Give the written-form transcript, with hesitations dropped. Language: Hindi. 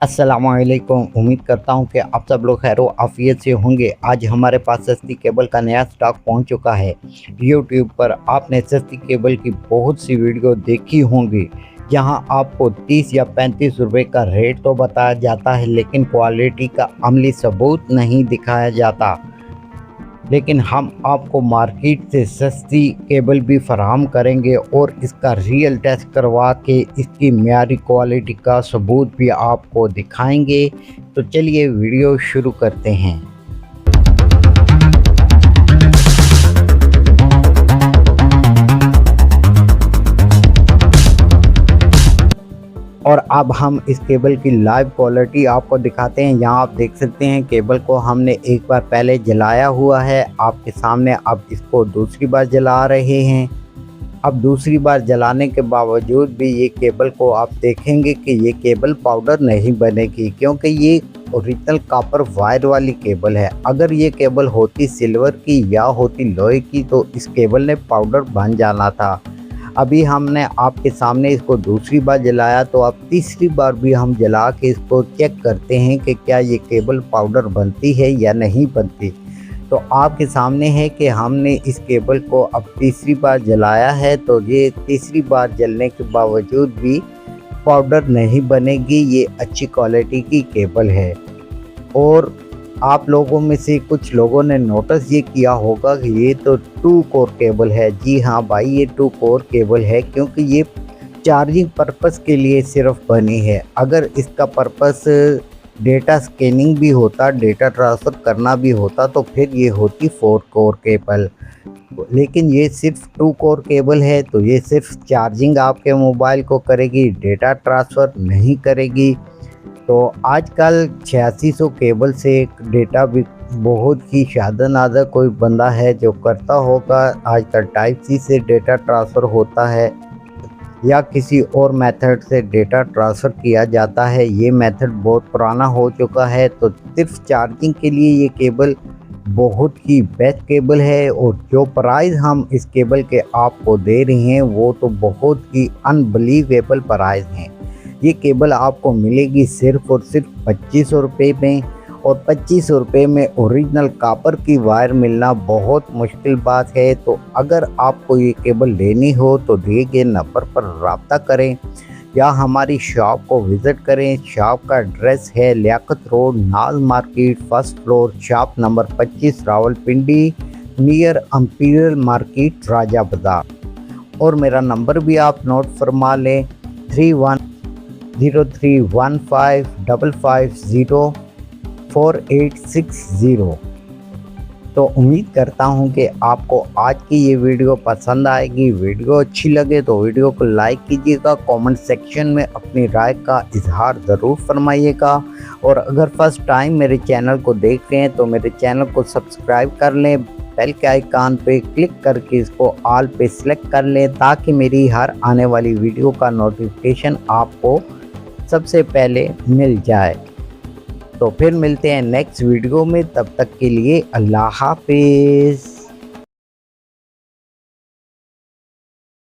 अस्सलामुअलैकुम। उम्मीद करता हूँ कि आप सब लोग खैर आफियत से होंगे। आज हमारे पास सस्ती केबल का नया स्टॉक पहुँच चुका है। यूट्यूब पर आपने सस्ती केबल की बहुत सी वीडियो देखी होंगी, जहाँ आपको 30 या 35 रुपए का रेट तो बताया जाता है, लेकिन क्वालिटी का अमली सबूत नहीं दिखाया जाता। लेकिन हम आपको मार्केट से सस्ती केबल भी फराहम करेंगे और इसका रियल टेस्ट करवा के इसकी म्यारी क्वालिटी का सबूत भी आपको दिखाएंगे। तो चलिए वीडियो शुरू करते हैं। और अब हम इस केबल की लाइव क्वालिटी आपको दिखाते हैं। यहाँ आप देख सकते हैं केबल को हमने एक बार पहले जलाया हुआ है आपके सामने। अब इसको दूसरी बार जला रहे हैं। अब दूसरी बार जलाने के बावजूद भी ये केबल को आप देखेंगे कि ये केबल पाउडर नहीं बनेगी, क्योंकि ये ओरिजिनल कॉपर वायर वाली केबल है। अगर ये केबल होती सिल्वर की या होती लोहे की तो इस केबल ने पाउडर बन जाना था। अभी हमने आपके सामने इसको दूसरी बार जलाया, तो अब तीसरी बार भी हम जला के इसको चेक करते हैं कि क्या ये केबल पाउडर बनती है या नहीं बनती। तो आपके सामने है कि हमने इस केबल को अब तीसरी बार जलाया है, तो ये तीसरी बार जलने के बावजूद भी पाउडर नहीं बनेगी। ये अच्छी क्वालिटी की केबल है। और आप लोगों में से कुछ लोगों ने नोटिस ये किया होगा कि ये तो 2 कोर केबल है। जी हाँ भाई, ये 2 कोर केबल है, क्योंकि ये चार्जिंग पर्पस के लिए सिर्फ बनी है। अगर इसका पर्पस डेटा स्कैनिंग भी होता, डेटा ट्रांसफ़र करना भी होता, तो फिर ये होती 4 कोर केबल। लेकिन ये सिर्फ 2 कोर केबल है, तो ये सिर्फ चार्जिंग आपके मोबाइल को करेगी, डेटा ट्रांसफ़र नहीं करेगी। तो आजकल 8600 केबल से डेटा भी बहुत ही शादा-नादा कोई बंदा है जो करता होगा। आजकल टाइप सी से डेटा ट्रांसफ़र होता है या किसी और मेथड से डेटा ट्रांसफ़र किया जाता है। ये मेथड बहुत पुराना हो चुका है। तो सिर्फ चार्जिंग के लिए ये केबल बहुत ही बेस्ट केबल है। और जो प्राइस हम इस केबल के आपको दे रहे हैं वो तो बहुत ही अनबिलीवेबल प्राइस हैं। ये केबल आपको मिलेगी सिर्फ़ और सिर्फ 2500 रुपये में। और 2500 रुपये में ओरिजिनल कॉपर की वायर मिलना बहुत मुश्किल बात है। तो अगर आपको ये केबल लेनी हो तो दिए गए नंबर पर रब्ता करें या हमारी शॉप को विज़िट करें। शॉप का एड्रेस है Liaquat road, Naz market, first floor, shop number 25, Rawalpindi, near imperial market, Raja Bazaar. और मेरा नंबर भी आप नोट फरमा लें, 310315504860। तो उम्मीद करता हूं कि आपको आज की ये वीडियो पसंद आएगी। वीडियो अच्छी लगे तो वीडियो को लाइक कीजिएगा, कमेंट सेक्शन में अपनी राय का इजहार ज़रूर फरमाइएगा। और अगर फर्स्ट टाइम मेरे चैनल को देख रहे हैं तो मेरे चैनल को सब्सक्राइब कर लें, बेल के आइकान पे क्लिक करके इसको ऑल पे सिलेक्ट कर लें, ताकि मेरी हर आने वाली वीडियो का नोटिफिकेशन आपको सबसे पहले मिल जाए। तो फिर मिलते हैं नेक्स्ट वीडियो में, तब तक के लिए अल्लाह हाफिज़।